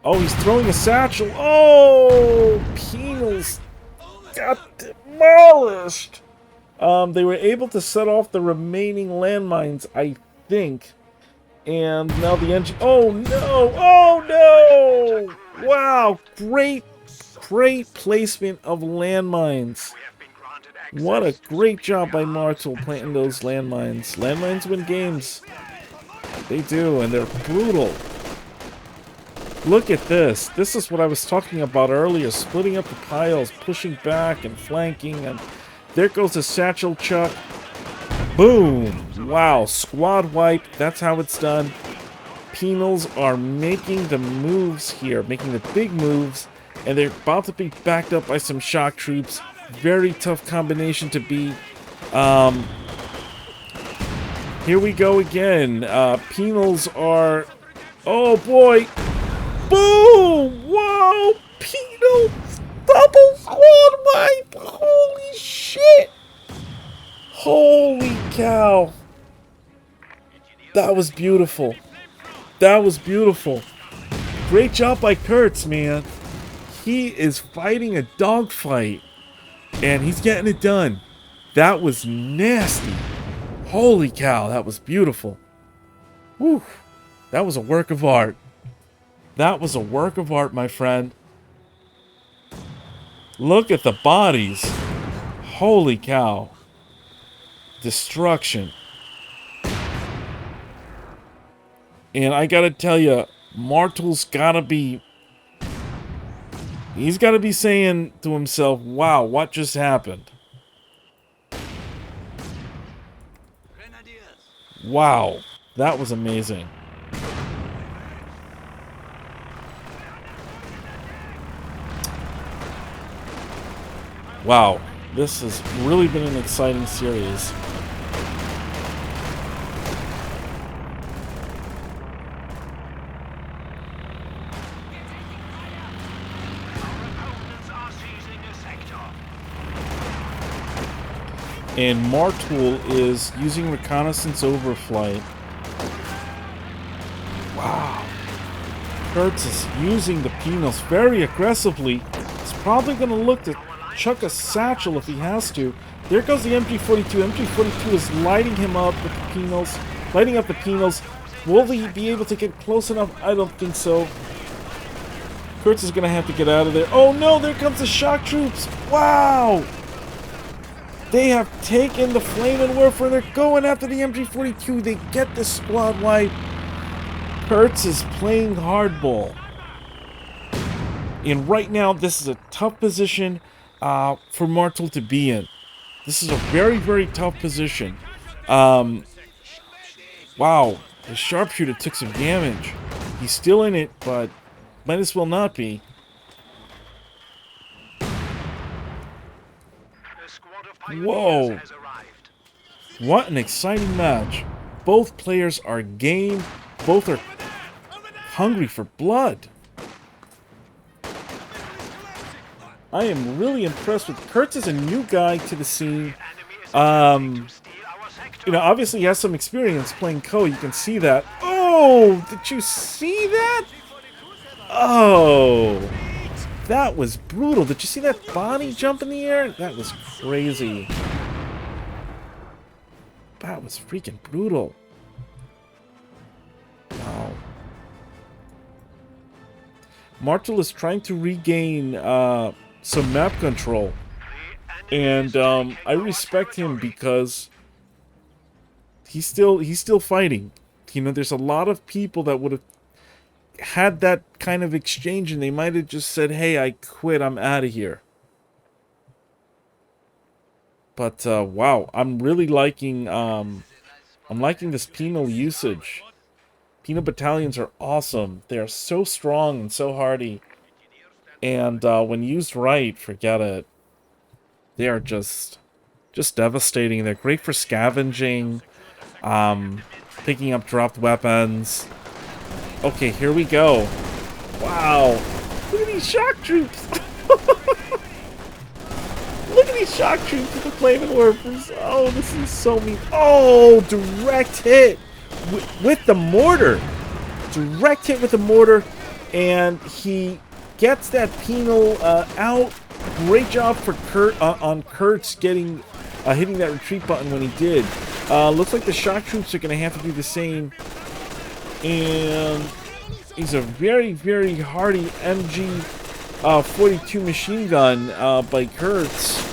Oh, he's throwing a satchel. Oh! Penals got demolished. They were able to set off the remaining landmines, I think. And now the engine... Oh, no! Oh, no! Wow! Great placement of landmines. What a great job by Mmarttool planting those landmines. Landmines win games. They do, and they're brutal. Look at this. This is what I was talking about earlier. Splitting up the piles, pushing back and flanking, and... There goes the satchel chuck. Boom! Wow, squad wipe. That's how it's done. Penals are making the moves here, making the big moves, and they're about to be backed up by some shock troops. Very tough combination to beat. Here we go again. Penals are... Oh boy! Boom! Whoa! Penals! Double squad wipe! Holy shit! Holy cow! That was beautiful. That was beautiful. Great job by Kurtz, man. He is fighting a dogfight, and he's getting it done. That was nasty. Holy cow, that was beautiful. Whew. That was a work of art. That was a work of art, my friend. Look at the bodies. Holy cow. Destruction. And I gotta tell you, Mmarttool's gotta be... He's gotta be saying to himself, wow, what just happened? Wow, that was amazing. Wow, this has really been an exciting series. And Mmarttool is using reconnaissance overflight. Wow. Kurtz is using the penals very aggressively. He's probably going to look to chuck a satchel if he has to. There goes the MG42. MG42 is lighting him up with the penals. Lighting up the penals. Will he be able to get close enough? I don't think so. Kurtz is going to have to get out of there. Oh no, there comes the shock troops. Wow. They have taken the Flaming Warfare. They're going after the MG42. They get the squad wipe. Kurtz is playing hardball. And right now, this is a tough position for Mmarttool to be in. This is a very, very tough position. Wow. The sharpshooter took some damage. He's still in it, but might as well not be. Whoa. What an exciting match. Both players are game. Both are hungry for blood. I am really impressed with Kurtz. Is a new guy to the scene. You know, obviously he has some experience playing Co. You can see that. Oh, did you see that? Oh, that was brutal. Did you see that body jump in the air? That was crazy. That was freaking brutal. Wow. Mmarttool is trying to regain some map control. And I respect him because he's still fighting. You know, there's a lot of people that would have had that kind of exchange and they might have just said, hey, I quit, I'm out of here. But wow, I'm really liking this penal usage. Penal battalions are awesome. They are so strong and so hardy. And when used right, forget it. They are just devastating. They're great for scavenging, picking up dropped weapons. Okay, here we go. Wow. Look at these shock troops. Look at these shock troops with the flaming warpers. Oh, this is so mean. Oh, direct hit with the mortar. Direct hit with the mortar. And he gets that penal out. Great job for on Kurtz getting hitting that retreat button when he did. Looks like the shock troops are going to have to do the same. And he's a very, very hardy MG 42 machine gun by Kurtz.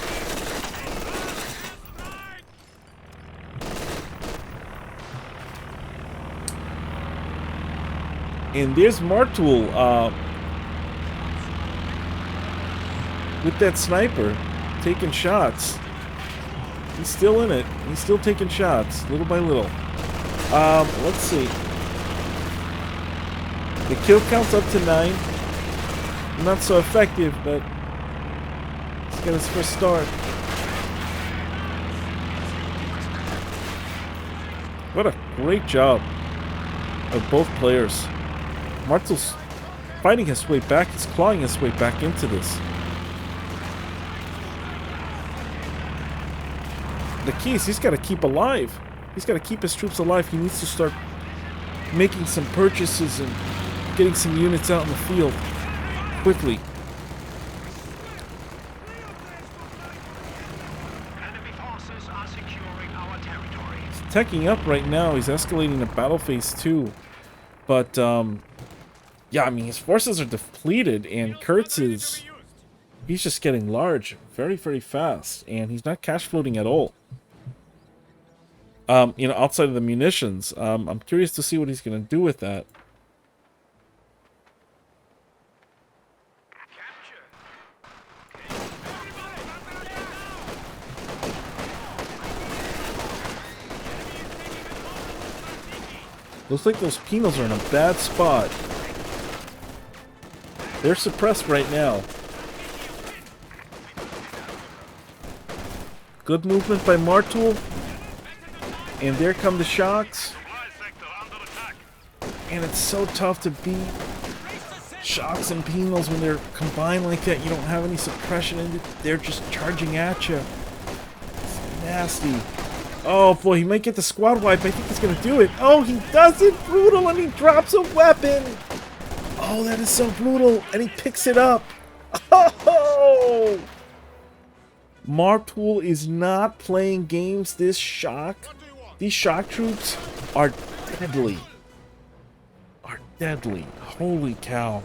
And there's Mmarttool with that sniper taking shots. He's still in it. He's still taking shots, little by little. Let's see. The kill count's up to 9. Not so effective, but let's get his first start. What a great job of both players. Mmarttool's fighting his way back. He's clawing his way back into this. The key is he's got to keep alive. He's got to keep his troops alive. He needs to start making some purchases and getting some units out in the field quickly. Enemy forces are securing our territory. He's teching up right now. He's escalating to battle phase 2. But, yeah, I mean, his forces are depleted, and Kurtz is... He's just getting large very, very fast, and he's not cash floating at all. You know, outside of the munitions. I'm curious to see what he's going to do with that. Looks like those penals are in a bad spot. They're suppressed right now. Good movement by Mmarttool. And there come the shocks. And it's so tough to beat shocks and penals when they're combined like that. You don't have any suppression in it. They're just charging at you. It's nasty. Oh boy, he might get the squad wipe. I think he's going to do it. Oh, he does it. Brutal, and he drops a weapon. Oh, that is so brutal. And he picks it up. Oh! Mmarttool is not playing games. These shock troops are deadly. Are deadly. Holy cow.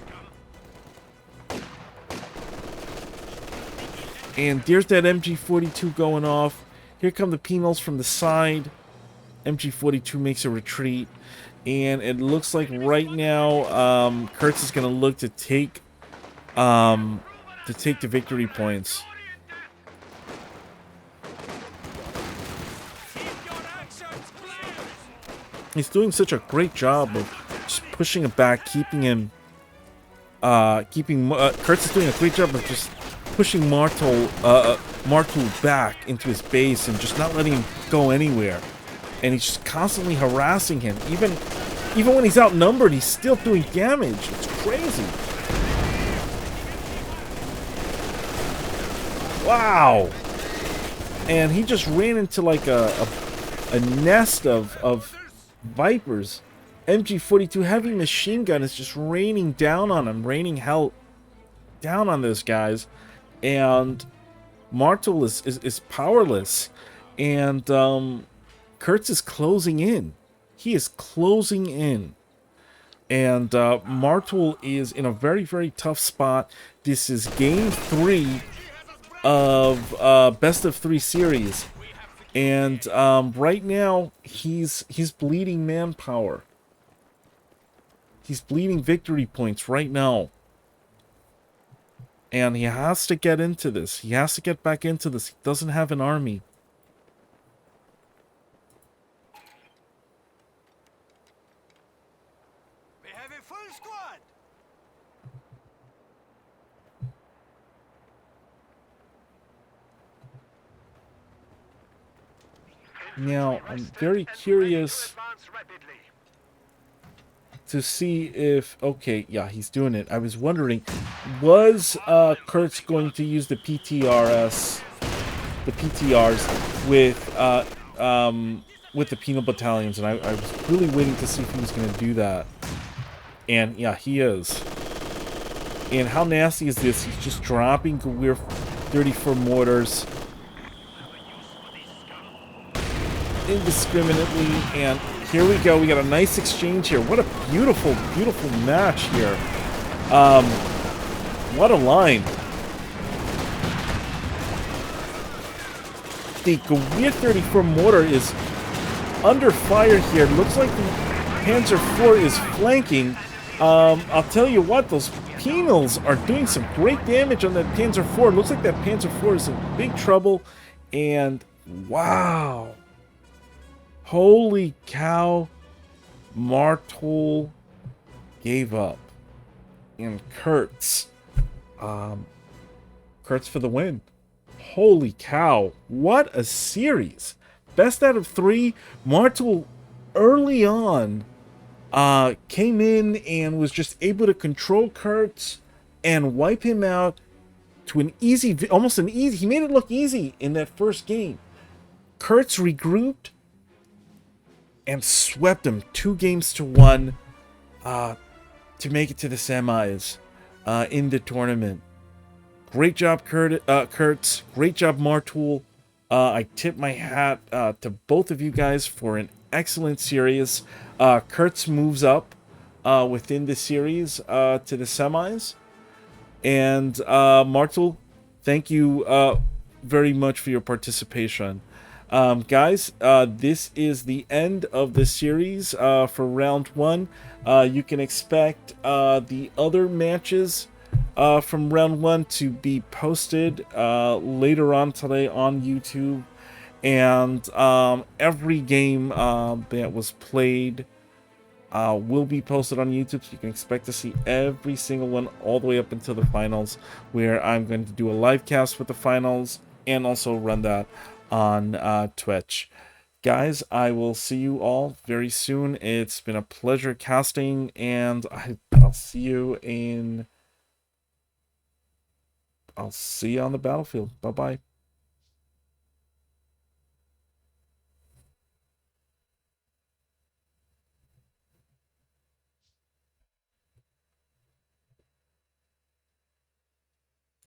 And there's that MG42 going off. Here come the penals from the side. MG42 makes a retreat. And it looks like right now, Kurtz is going to look to take the victory points. He's doing such a great job of just pushing him back, keeping him, Kurtz is doing a great job of just pushing Mmarttool back into his base and just not letting him go anywhere. And he's just constantly harassing him. Even when he's outnumbered, he's still doing damage. It's crazy. Wow. And he just ran into like a nest of Vipers. MG42 heavy machine gun is just raining down on him, raining hell down on those guys, and Mmarttool is powerless, and Kurtz is closing in. He is closing in, and Mmarttool is in a very, very tough spot. This is game 3 of best of 3 series. And right now, he's bleeding manpower. He's bleeding victory points right now. And he has to get into this. He has to get back into this. He doesn't have an army. We have a full squad. Now, I'm very curious to see if... Okay, yeah, he's doing it. I was wondering, was Kurtz going to use the PTRs with the penal battalions? And I was really waiting to see if he was going to do that. And yeah, he is. And how nasty is this? He's just dropping Gewir 34 mortars indiscriminately, and here we go. We got a nice exchange here. What a beautiful, beautiful match here. What a line. The Gewir 34 mortar is under fire here. Looks like the Panzer IV is flanking. I'll tell you what, those penals are doing some great damage on that Panzer IV. Looks like that Panzer IV is in big trouble. And wow. Holy cow. Mmarttool gave up. And Kurtz. Kurtz for the win. Holy cow. What a series. Best out of 3. Mmarttool early on came in and was just able to control Kurtz and wipe him out to an easy, almost an easy, he made it look easy in that first game. Kurtz regrouped and swept him 2-1 to make it to the semis in the tournament. Great job, Kurtz. Great job, Mmarttool. I tip my hat to both of you guys for an excellent series. Kurtz moves up within the series to the semis. And Mmarttool, thank you very much for your participation. Guys, this is the end of the series for round 1. You can expect the other matches from round 1 to be posted later on today on YouTube. And every game that was played will be posted on YouTube, so you can expect to see every single one all the way up until the finals, where I'm going to do a live cast with the finals and also run that on Twitch. Guys, I will see you all very soon. It's been a pleasure casting, and I'll see you on the battlefield. Bye-bye.